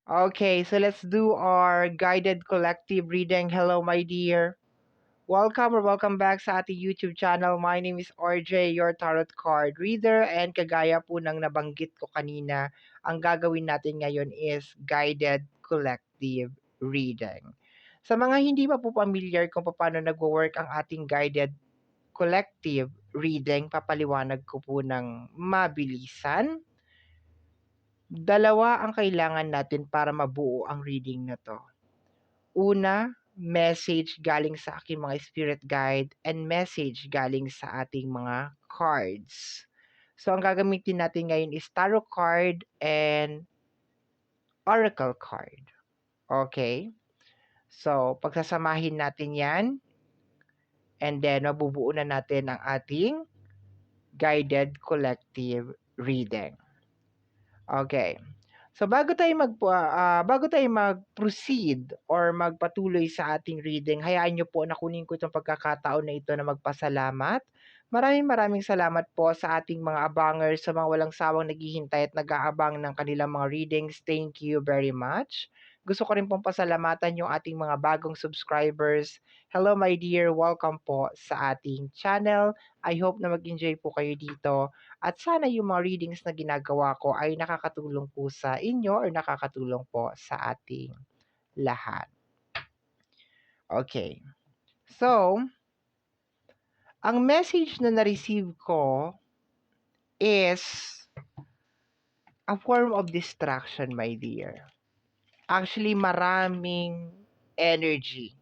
Okay, so let's do our guided collective reading. Hello, my dear. Welcome or welcome back sa ating YouTube channel. My name is RJ, your tarot card reader. And kagaya po ng nabanggit ko kanina, ang gagawin natin ngayon is guided collective reading. Sa mga hindi pa po familiar kung paano nagwo-work ang ating guided collective reading, papaliwanag ko po ng mabilisan. Dalawa ang kailangan natin para mabuo ang reading na 'to. Una, message galing sa aking mga spirit guide and message galing sa ating mga cards. So, ang gagamitin natin ngayon is tarot card and oracle card. Okay? So, pagsasamahin natin 'yan and then mabubuo na natin ang ating guided collective reading. Okay. So bago tayo mag-proceed or magpatuloy sa ating reading, hayaan niyo po na kunin ko itong pagkakataon na ito na magpasalamat. Maraming salamat po sa ating mga abangers, sa mga walang sawang naghihintay at nag-aabang ng kanilang mga readings. Thank you very much. Gusto ko rin pong pasalamatan yung ating mga bagong subscribers. Hello my dear, welcome po sa ating channel. I hope na mag-enjoy po kayo dito. At sana yung mga readings na ginagawa ko ay nakakatulong po sa inyo or nakakatulong po sa ating lahat. Okay. So, ang message na na-receive ko is a form of distraction, my dear. Actually, maraming energy.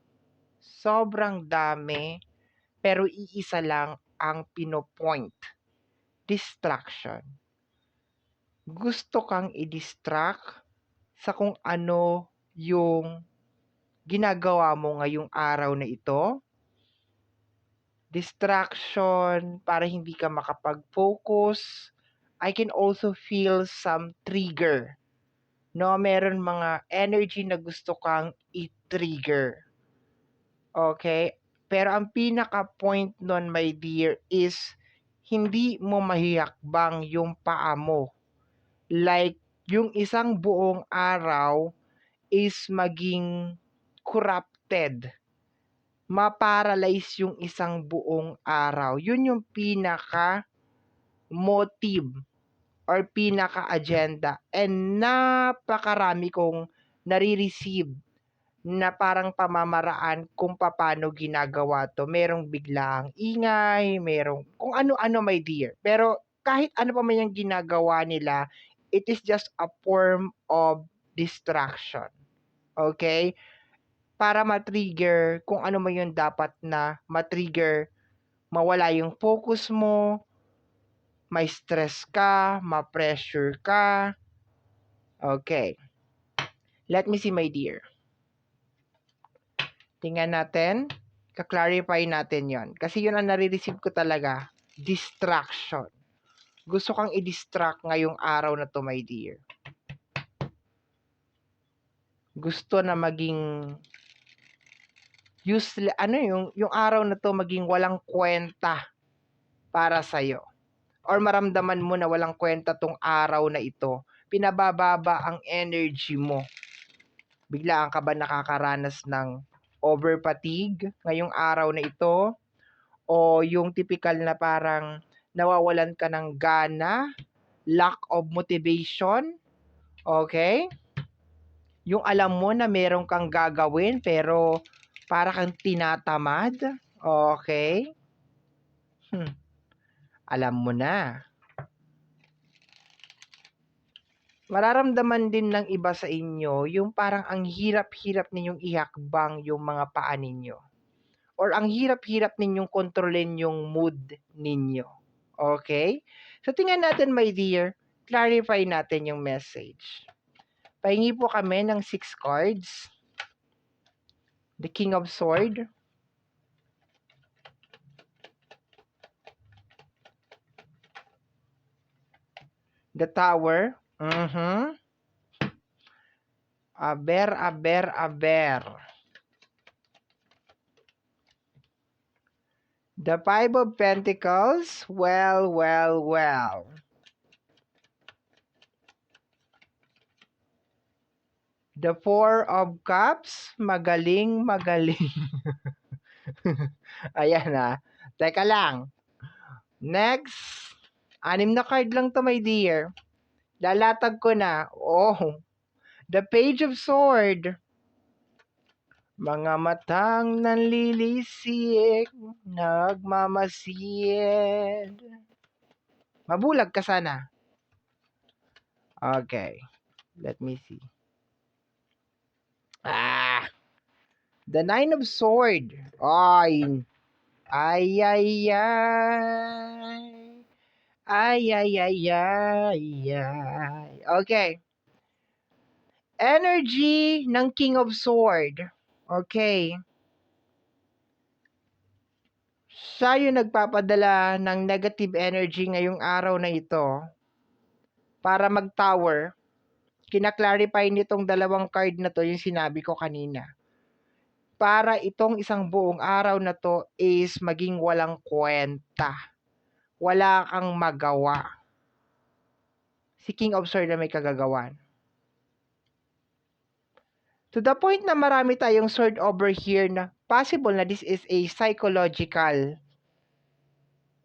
Sobrang dami, pero iisa lang ang pinopoint. Distraction. Gusto kang i-distract sa kung ano yung ginagawa mo ngayong araw na ito. Distraction para hindi ka makapag-focus. I can also feel some trigger. No, meron mga energy na gusto kang i-trigger. Okay? Pero ang pinaka-point nun, my dear, is hindi mo mahiyakbang yung paa mo. Like, yung isang buong araw is maging corrupted. Ma-paralyze yung isang buong araw. Yun yung pinaka-motive or pinaka-agenda. And napakarami kong nare-receive na parang pamamaraan kung paano ginagawa to. Merong biglaang ingay, merong kung ano-ano, my dear. Pero kahit ano pa man yung ginagawa nila, it is just a form of distraction. Okay? Para ma-trigger kung ano man yung dapat na ma-trigger, mawala yung focus mo, may stress ka, ma-pressure ka. Okay. Let me see, my dear. Tingnan natin. Ka-clarify natin yon. Kasi yun ang nare-receive ko talaga. Distraction. Gusto kang i-distract ngayong araw na to, my dear. Gusto na maging useless, yung araw na to maging walang kwenta para sa'yo. Or maramdaman mo na walang kwenta tong araw na ito. Pinabababa ang energy mo. Biglaan ka ba nakakaranas ng over fatigue ngayong araw na ito? O yung typical na parang nawawalan ka ng gana, lack of motivation, okay? Yung alam mo na meron kang gagawin pero para kang tinatamad, okay? Alam mo na. Mararamdaman din ng iba sa inyo yung parang ang hirap-hirap ninyong ihakbang yung mga paa ninyo. Or ang hirap-hirap ninyong kontrolin yung mood ninyo. Okay? So tingnan natin, my dear, clarify natin yung message. Pahingi po kami ng 6 cards. The King of Swords. The Tower. Aber. The Five of Pentacles. Well. The Four of Cups, magaling. Ayan na. Teka lang. Next. 6 na card lang to, my dear. Lalatag ko na. Oh, the Page of Sword. Mga matang nanlilisik, nagmamasid. Mabulag ka sana. Okay. Let me see. The 9 of Sword. Ay. Ay. Okay. Energy ng King of Sword. Okay. Siya yung nagpapadala ng negative energy ngayong araw na ito para mag-tower. Kina-clarify nitong dalawang card na to yung sinabi ko kanina. Para itong isang buong araw na to is maging walang kwenta. Wala kang magawa. Si King of Swords na may kagagawan. To the point na marami tayong sword over here na possible na this is a psychological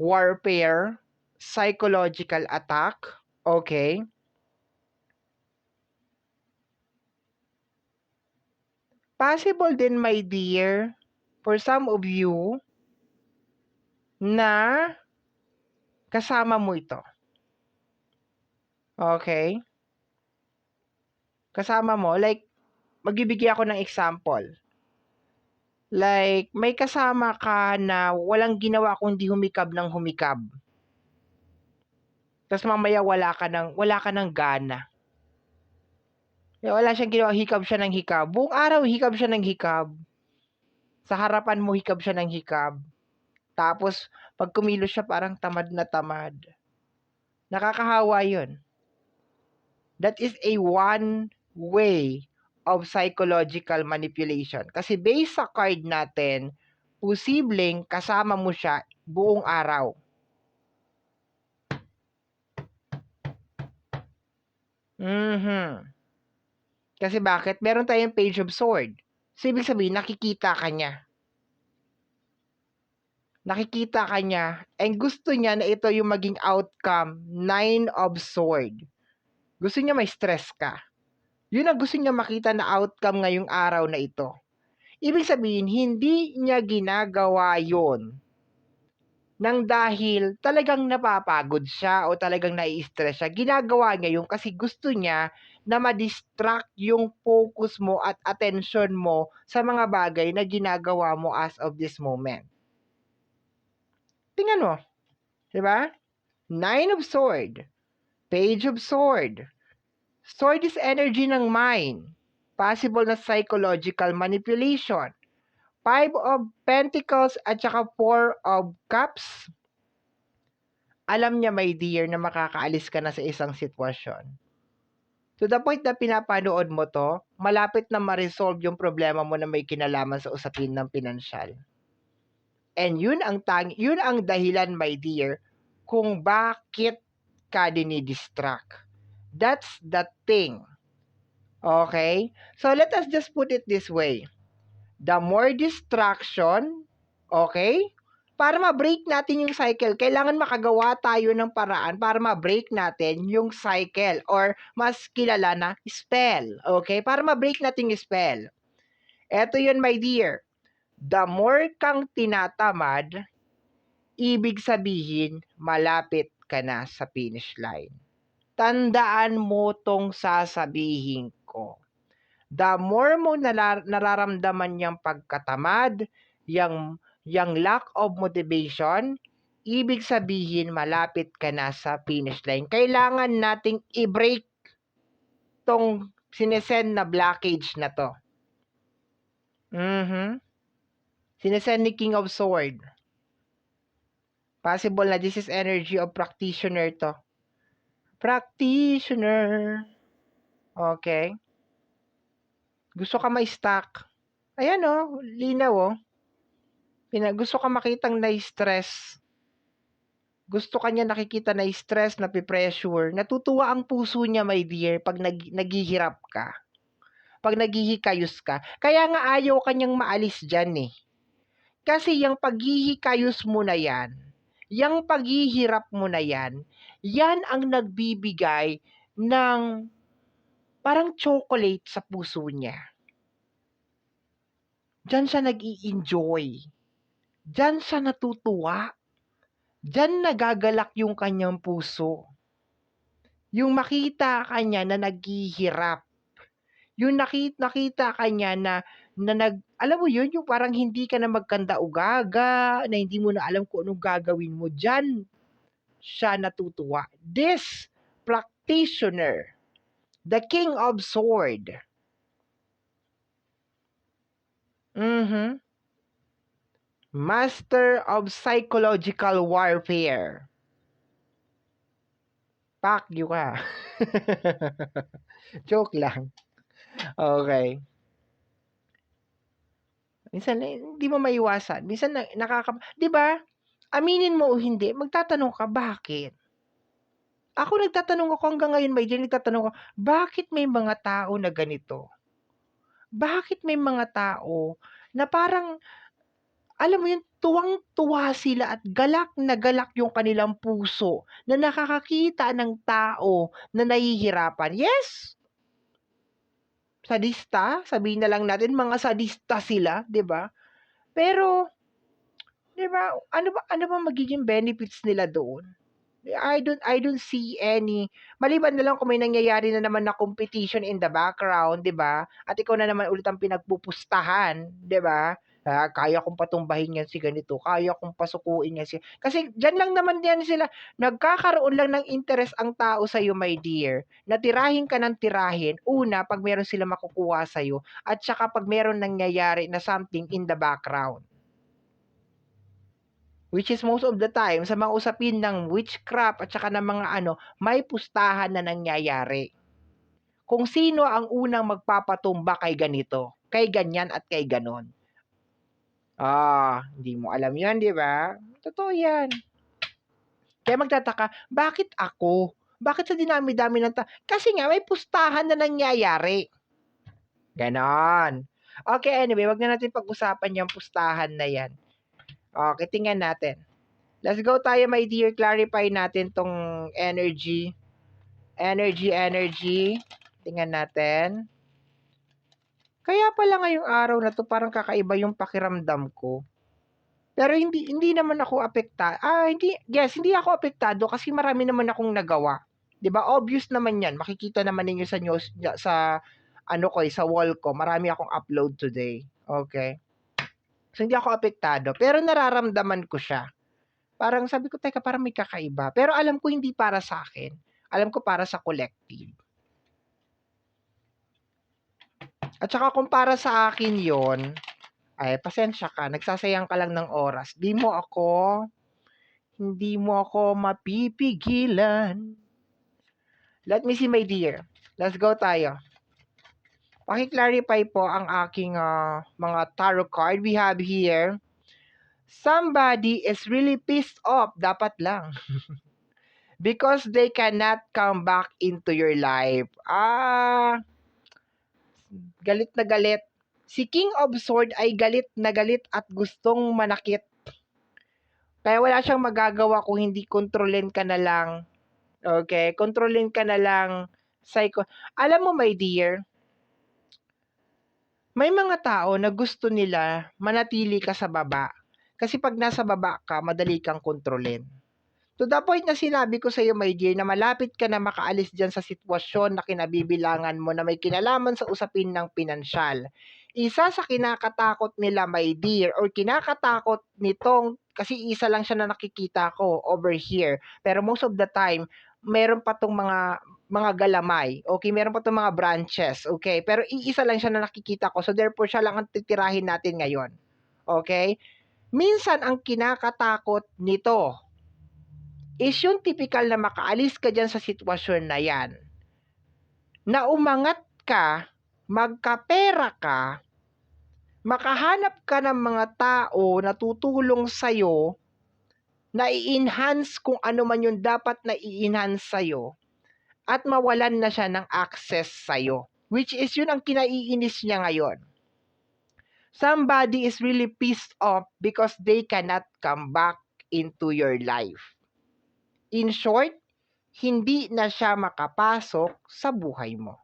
warfare, psychological attack. Okay? Possible din, my dear, for some of you na kasama mo ito. Okay? Kasama mo, like, magbibigay ako ng example. Like, may kasama ka na walang ginawa kundi humikab ng humikab. Tapos mamaya wala ka ng gana. Wala siyang ginawa, hikab siya ng hikab. Buong araw, hikab siya ng hikab. Sa harapan mo, hikab siya ng hikab. Tapos, pag kumilos siya, parang tamad na tamad. Nakakahawa yun. That is a one way of psychological manipulation. Kasi based sa card natin, posibleng kasama mo siya buong araw. Kasi bakit? Meron tayong Page of Sword. So, ibig sabihin, nakikita ka niya. Nakikita ka niya, and gusto niya na ito yung maging outcome, 9 of Sword. Gusto niya may stress ka. Yun ang gusto niya makita na outcome ngayong araw na ito. Ibig sabihin, hindi niya ginagawa yun nang dahil talagang napapagod siya o talagang nai-stress siya. Ginagawa niya yun kasi gusto niya na ma-distract yung focus mo at attention mo sa mga bagay na ginagawa mo as of this moment. Tingnan mo. Diba? 9 of Sword. Page of Sword. Sword is energy ng mind. Possible na psychological manipulation. 5 of Pentacles at saka 4 of Cups. Alam niya, my dear, na makakaalis ka na sa isang sitwasyon. To the point na pinapanood mo to, malapit na ma-resolve yung problema mo na may kinalaman sa usapin ng pinansyal. And yun ang dahilan, my dear, kung bakit ka dinidistract. That's the thing. Okay? So let us just put it this way. The more distraction, okay? Para ma-break natin yung cycle, kailangan makagawa tayo ng paraan para ma-break natin yung cycle or mas kilala na spell. Okay? Para ma-break natin yung spell. Eto yun, my dear. The more kang tinatamad, ibig sabihin, malapit ka na sa finish line. Tandaan mo tong sasabihin ko. The more mo nararamdaman yung pagkatamad, yung lack of motivation, ibig sabihin malapit ka na sa finish line. Kailangan nating i-break tong sinesend na blockage na to. Sinesend ni King of Sword. Possible na this is energy of practitioner to. Practitioner. Okay. Gusto ka ma-stack. Ayan o, linaw o. Gusto ka makitang na-stress. Gusto ka niya nakikita na stress, na pressure. Natutuwa ang puso niya, my dear, pag naghihirap ka. pag naghihikayos ka. Kaya nga ayaw kanyang maalis diyan, eh. Kasi yung paghihikayos mo na yan, yung paghihirap mo na yan ang nagbibigay ng parang chocolate sa puso niya. Diyan siya nag-i-enjoy. Diyan siya natutuwa. Diyan nagagalak yung kanyang puso. Yung makita ka niya na naghihirap. Yung nakita ka niya na alam mo yun, yung parang hindi ka na magkanda-ugaga, na hindi mo na alam kung anong gagawin mo. Diyan siya natutuwa. This practitioner, the King of Sword, Master of Psychological Warfare. Pak you ka. Joke lang. Okay. Minsan hindi mo maiwasan. Minsan 'di ba? Aminin mo o hindi, magtatanong ka, bakit? Ako nagtatanong ako hanggang ngayon, may dear, nagtatanong ako, bakit may mga tao na ganito? Bakit may mga tao na parang, alam mo yun, tuwang-tuwa sila at galak na galak yung kanilang puso na nakakakita ng tao na nahihirapan. Yes! Sadista, sabihin na lang natin, mga sadista sila, 'di ba? Pero, 'di ba, ano ba magiging benefits nila doon? I don't see any, maliban na lang kung may nangyayari na naman na competition in the background, 'di ba? At ikaw na naman ulit ang pinagpupustahan, 'di ba? Kaya kong patumbahin yan si ganito, kaya kong pasukuin yan si, kasi diyan lang naman yan sila, nagkakaroon lang ng interest ang tao sa iyo, my dear. Natirahin ka ng tirahin, una pag meron sila makukuha sa iyo, at saka pag meron nangyayari na something in the background. Which is most of the time, sa mga usapin ng witchcraft at saka ng mga may pustahan na nangyayari. Kung sino ang unang magpapatumba kay ganito, kay ganyan at kay ganon. Hindi mo alam yan, di ba? Totoo yan. Kaya magtataka, bakit ako? Bakit sa dinami-dami ng kasi nga, may pustahan na nangyayari. Ganon. Okay, anyway, wag na natin pag-usapan yung pustahan na yan. Okay, tingnan natin. Let's go tayo, my dear. Clarify natin tong energy. Energy. Tingnan natin. Kaya pala ngayong araw na to parang kakaiba yung pakiramdam ko. Pero hindi naman ako apektado. Hindi ako apektado kasi marami naman akong nagawa. 'Di ba? Obvious naman 'yan. Makikita naman ninyo sa news, sa sa wall ko. Marami akong upload today. Okay? So hindi ako apektado, pero nararamdaman ko siya. Parang sabi ko, teka, parang may kakaiba. Pero alam ko hindi para sa akin. Alam ko para sa collective. At saka kung para sa akin yon, ay pasensya ka, nagsasayang ka lang ng oras. Hindi mo ako mapipigilan. Let me see, my dear. Let's go tayo. Paki-clarify po ang aking mga tarot card. We have here, somebody is really pissed off. Dapat lang. Because they cannot come back into your life. Galit na galit. Si King of Sword ay galit na galit at gustong manakit. Kaya wala siyang magagawa kung hindi kontrolin ka na lang. Okay? Kontrolin ka na lang. Alam mo, my dear, may mga tao na gusto nila manatili ka sa baba. Kasi pag nasa baba ka, madali kang kontrolin. To the point na sinabi ko sa iyo, my dear, na malapit ka na makaalis dyan sa sitwasyon na kinabibilangan mo na may kinalaman sa usapin ng pinansyal. Isa sa kinakatakot nila, my dear, or kinakatakot nitong, kasi isa lang siya na nakikita ko over here. Pero most of the time, meron pa tong mga galamay. Okay, meron pa tong mga branches. Okay, pero iisa lang siya na nakikita ko. So therefore, siya lang ang titirahin natin ngayon. Okay? Minsan ang kinakatakot nito is yung typical na makaalis ka dyan sa sitwasyon na yan. Na umangat ka, magkapera ka, makahanap ka ng mga tao na tutulong sa'yo, na i-enhance kung ano man yung dapat na i-enhance sa'yo, at mawalan na siya ng access sa'yo. Which is yun ang kinaiinis niya ngayon. Somebody is really pissed off because they cannot come back into your life. In short, hindi na siya makapasok sa buhay mo.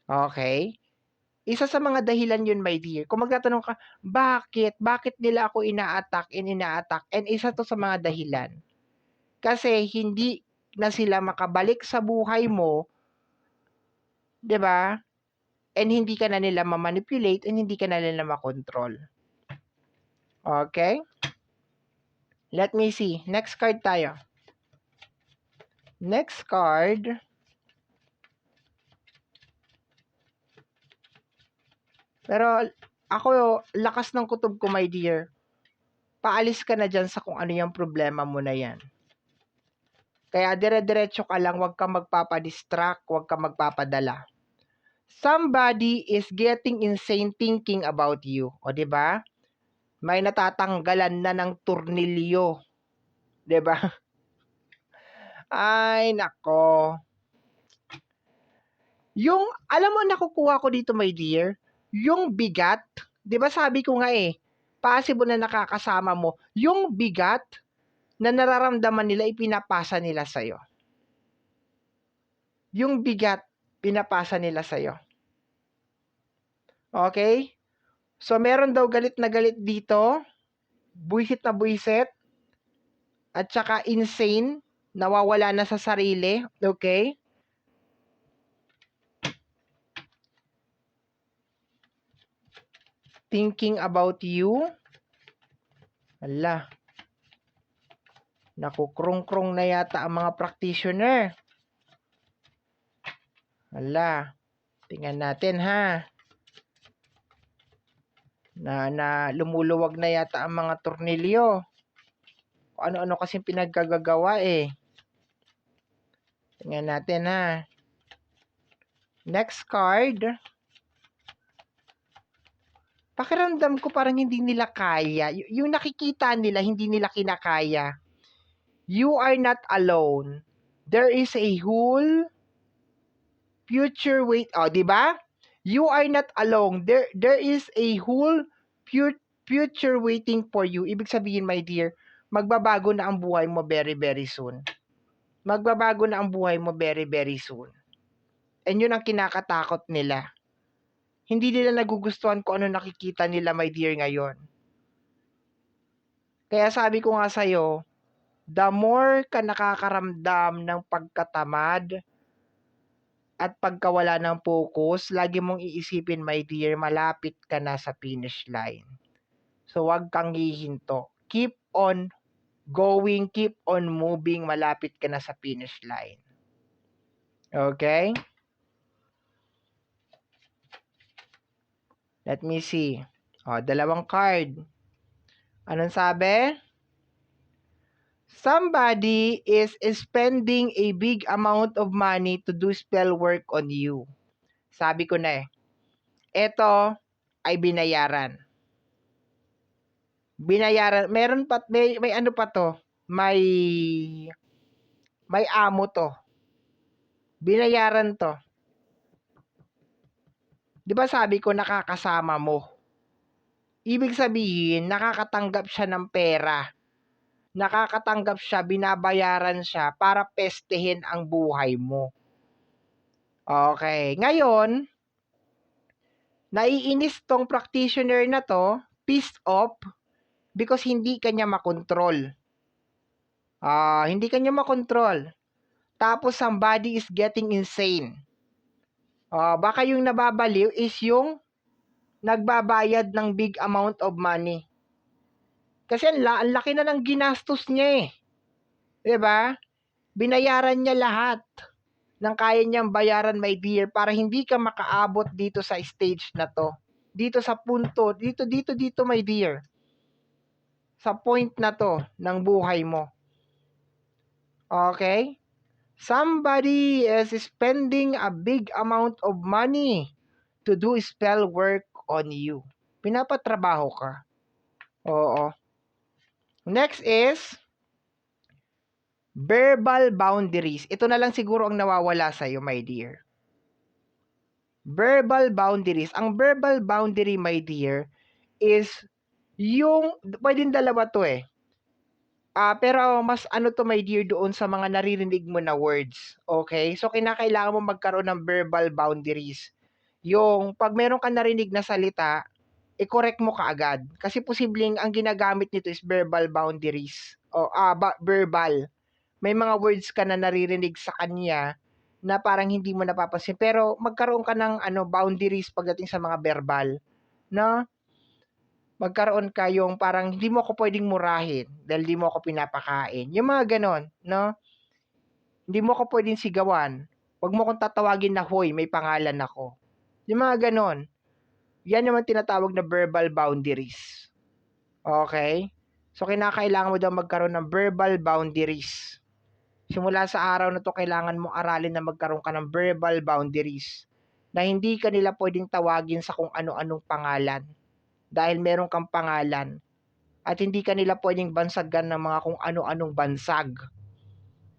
Okay? Isa sa mga dahilan yun, my dear. Kung magtatanong ka, bakit? Bakit nila ako ina-attack and ina-attack? And isa to sa mga dahilan. Kasi hindi na sila makabalik sa buhay mo, 'di ba? And hindi ka na nila ma-manipulate and hindi ka na nila makontrol. Okay? Let me see. Next card tayo. Next card. Pero ako, lakas ng kutob ko, my dear. Paalis ka na dyan sa kung ano yung problema mo na yan. Kaya dire-diretso ka lang, huwag kang magpapadistract, huwag kang magpapadala. Somebody is getting insane thinking about you. O, di ba? May natatanggalan na ng turnilyo. 'Di ba? Ay, nako. Yung, alam mo, nakukuha ko dito, my dear, yung bigat, 'di ba sabi ko nga possible na nakakasama mo, yung bigat na nararamdaman nila, ipinapasa nila sa'yo. Yung bigat, pinapasa nila sa'yo. Okay? So, meron daw galit na galit dito, buwisit na buwisit, at saka insane, nawawala na sa sarili, okay? Thinking about you. Ala. Nakukrong-krong na yata ang mga practitioner. Ala. Tingnan natin ha. Na lumuluwag na yata ang mga tornilyo. Ano-ano kasi pinaggagawa Tingnan natin ha. Next card. Pakiramdam ko parang hindi nila kaya. Yung nakikita nila, hindi nila kinakaya. You are not alone. There is a whole future wait. Oh, di ba? You are not alone. There is a whole future waiting for you. Ibig sabihin, my dear, magbabago na ang buhay mo very, very soon. Magbabago na ang buhay mo very, very soon. And yun ang kinakatakot nila. Hindi nila nagugustuhan kung ano nakikita nila, my dear, ngayon. Kaya sabi ko nga sa'yo, the more ka nakakaramdam ng pagkatamad at pagkawala ng focus, lagi mong iisipin, my dear, malapit ka na sa finish line. So, wag kang hihinto. Keep on going, keep on moving, malapit ka na sa finish line. Okay? Let me see. Dalawang card. Anong sabi? Somebody is spending a big amount of money to do spell work on you. Sabi ko na ito ay binayaran. Binayaran, meron pa, may ano pa to, may amo to. Binayaran to. 'Di ba sabi ko nakakasama mo? Ibig sabihin, nakakatanggap siya ng pera. Nakakatanggap siya, binabayaran siya para pestehin ang buhay mo. Okay. Ngayon, naiinis tong practitioner na to, pissed off, because hindi kanya makontrol. Hindi kanya makontrol. Tapos somebody is getting insane. Baka yung nababaliw is yung nagbabayad ng big amount of money. Kasi ang laki na ng ginastos niya 'Di ba? Binayaran niya lahat ng kaya niyang bayaran, my dear, para hindi ka makaabot dito sa stage na to. Dito sa punto, dito, my dear. Sa point na to ng buhay mo. Okay? Somebody is spending a big amount of money to do spell work on you. Pinapatrabaho ka. Oo. Next is verbal boundaries. Ito na lang siguro ang nawawala sa'yo, my dear. Verbal boundaries. Ang verbal boundary, my dear, is yung, pwedeng dalawa to eh. Pero mas ano to, my dear, doon sa mga naririnig mo na words. Okay? So, kinakailangan mo magkaroon ng verbal boundaries. Yung pag meron ka narinig na salita, i-correct mo kaagad. Kasi posibleng ang ginagamit nito is verbal boundaries. O, verbal. May mga words ka na naririnig sa kanya na parang hindi mo napapansin. Pero magkaroon ka ng boundaries pagdating sa mga verbal. No? Magkaroon ka yung parang hindi mo ako pwedeng murahin dahil hindi mo ako pinapakain. Yung mga ganon, no? Hindi mo ako pwedeng sigawan. Huwag mo akong tatawagin na hoy, may pangalan ako. Yung mga ganon. Yan naman tinatawag na verbal boundaries. Okay? So, kinakailangan mo daw magkaroon ng verbal boundaries. Simula sa araw na to, kailangan mo aralin na magkaroon ka ng verbal boundaries na hindi ka nila pwedeng tawagin sa kung ano-anong pangalan dahil meron kang pangalan at hindi ka nila pwedeng bansagan ng mga kung ano-anong bansag.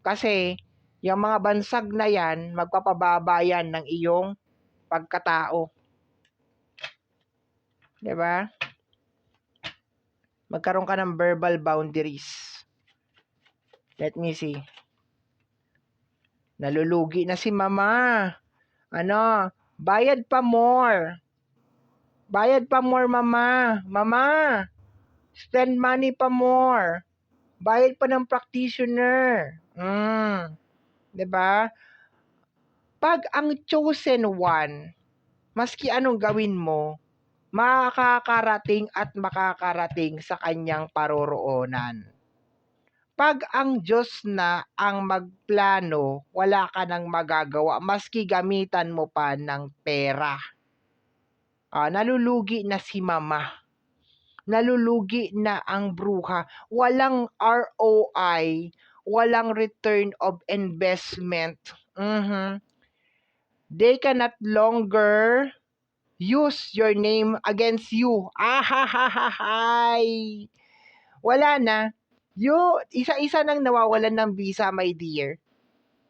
Kasi, yung mga bansag na yan, magpapababa yan ng iyong pagkatao. Diba? Magkaroon ka ng verbal boundaries. Let me see. Nalulugi na si mama. Bayad pa more. Bayad pa more, mama. Mama, spend money pa more. Bayad pa ng practitioner. Diba? Pag ang chosen one, maski anong gawin mo, makakarating at makakarating sa kanyang paroroonan. Pag ang Diyos na ang magplano, wala ka nang magagawa, maski gamitan mo pa ng pera. Nalulugi na si mama. Nalulugi na ang bruha. Walang ROI, walang return of investment. They cannot longer use your name against you. Wala na. Isa-isa nang nawawalan ng visa, my dear.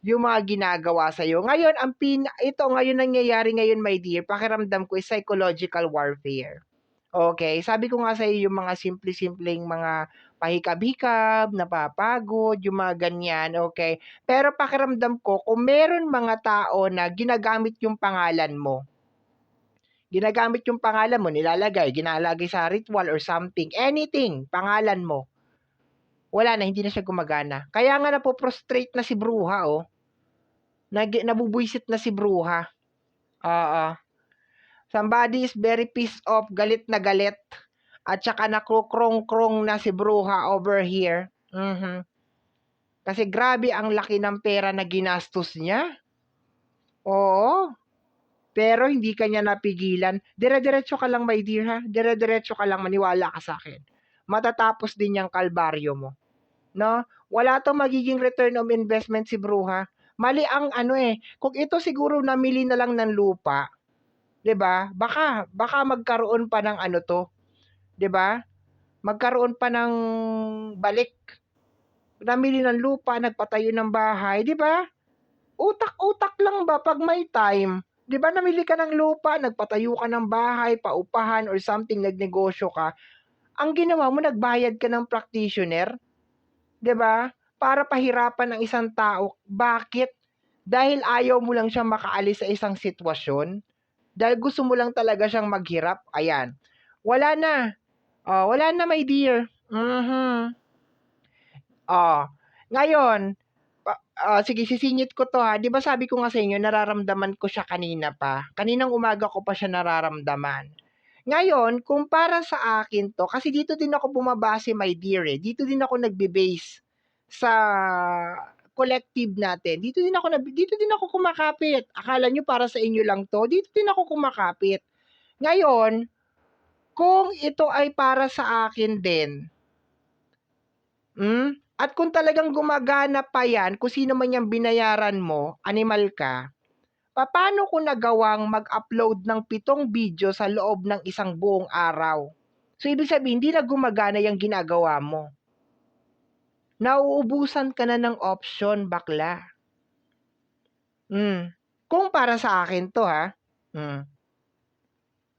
Yung mga ginagawa sa'yo. Ngayon, ito ngayon nangyayari ngayon, my dear, pakiramdam ko is psychological warfare. Okay? Sabi ko nga sa'yo yung mga simple-simpleng mga pahikab-hikab, napapagod, yung mga ganyan, okay? Pero pakiramdam ko, kung meron mga tao na ginagamit yung pangalan mo, ginalagay sa ritual or something, anything, pangalan mo, wala na, hindi na siya gumagana. Kaya nga napoprostrate na si bruha, nabubwisit na si bruha. Somebody is very pissed off, galit na galit. At saka nakukrong-krong na si bruha over here. Kasi grabe ang laki ng pera na ginastos niya. Oo. Pero hindi kanya napigilan. Dire-diretso ka lang, my dear, ha? Dire-diretso ka lang, maniwala ka sa akin. Matatapos din yung kalbaryo mo. No? Wala tong magiging return of investment si bruha. Mali ang kung ito siguro namili na lang ng lupa, 'di ba? Baka magkaroon pa ng 'di ba? Magkaroon pa ng balik. Namili ng lupa, nagpatayo ng bahay, 'di ba? Utak-utak lang ba pag may time? 'Di ba namili ka ng lupa, nagpatayo ka ng bahay, paupahan or something, nagnegosyo ka. Ang ginawa mo, nagbayad ka ng practitioner, 'di ba? Para pahirapan ng isang tao. Bakit? Dahil ayaw mo lang siyang makaalis sa isang sitwasyon. Dahil gusto mo lang talaga siyang maghirap. Ayan. Wala na. Wala na, my dear. Ngayon, sige, sisingit ko to, ha. Di ba sabi ko nga sa inyo, nararamdaman ko siya kanina pa. Kaninang umaga ko pa siya nararamdaman. Ngayon, kung para sa akin to, kasi dito din ako bumabase, my dear, dito din ako nagbe-base sa collective natin. Dito din ako kumakapit. Akala nyo para sa inyo lang to? Dito din ako kumakapit. Ngayon, kung ito ay para sa akin din, at kung talagang gumagana pa yan, kung sino man yung binayaran mo, animal ka, paano ko nagawang mag-upload ng 7 video sa loob ng isang buong araw? So, ibig sabihin, hindi na gumagana yung ginagawa mo. Nauubusan ka na ng option, bakla. Kung para sa akin to, ha?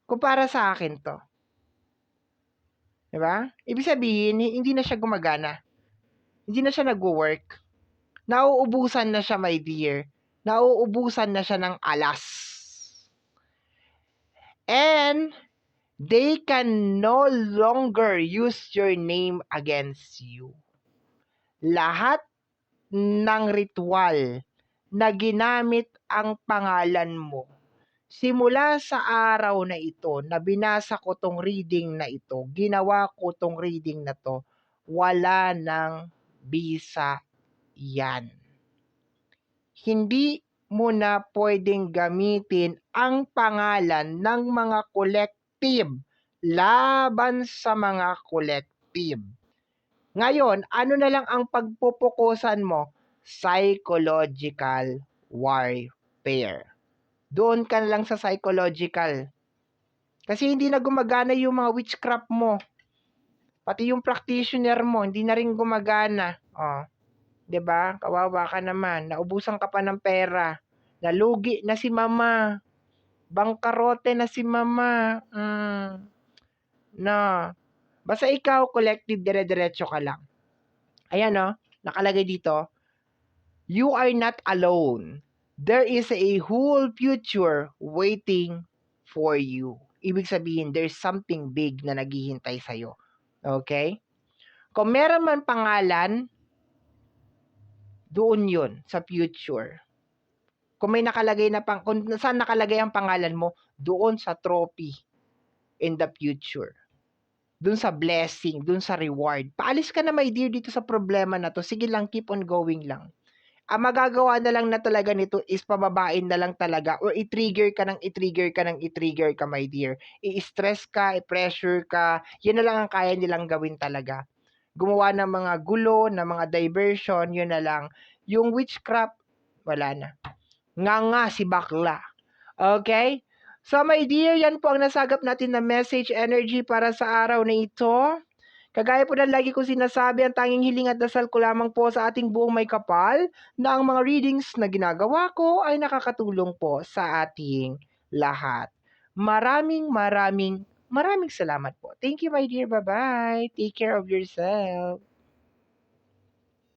Kung para sa akin 'to. 'Di ba? Ibig sabihin, hindi na siya gumagana. Hindi na siya nagwo-work. Nauubusan na siya, my dear. Nauubusan na siya ng alas. And they can no longer use your name against you. Lahat ng ritual na ginamit ang pangalan mo, simula sa araw na ito na binasa ko tong reading na ito, ginawa ko tong reading na to, wala ng bisa yan. Hindi mo na pwedeng gamitin ang pangalan ng mga collective laban sa mga collective. Ngayon, ano na lang ang pagpupukusan mo? Psychological warfare. Doon ka na lang sa psychological. Kasi hindi na gumagana yung mga witchcraft mo. Pati yung practitioner mo, hindi na rin gumagana. Oh. 'Di ba? Kawawa ka naman. Naubusan ka pa ng pera. Nalugi na si mama. Bangkarote na si mama. No. Basta ikaw, collective, dire-diretso ka lang. Ayan, no? Nakalagay dito, you are not alone. There is a whole future waiting for you. Ibig sabihin, there's something big na naghihintay sa'yo. Okay? Kung meron man pangalan, doon yun, sa future. Kung may nakalagay na kung saan nakalagay ang pangalan mo, doon sa trophy in the future. Doon sa blessing, doon sa reward. Paalis ka na, my dear, dito sa problema na to. Sige lang, keep on going lang. Ang magagawa na lang na talaga nito is pababain na lang talaga or i-trigger ka, my dear. I-stress ka, i-pressure ka. Yan na lang ang kaya nilang gawin talaga. Gumawa ng mga gulo, ng mga diversion, yun na lang. Yung witchcraft, wala na. Nga si bakla. Okay? So my dear, yan po ang nasagap natin na message energy para sa araw na ito. Kagaya po ng lagi ko sinasabi, ang tanging hiling at dasal ko lamang po sa ating buong may kapal na ang mga readings na ginagawa ko ay nakakatulong po sa ating lahat. Maraming salamat po. Thank you, my dear. Bye-bye. Take care of yourself.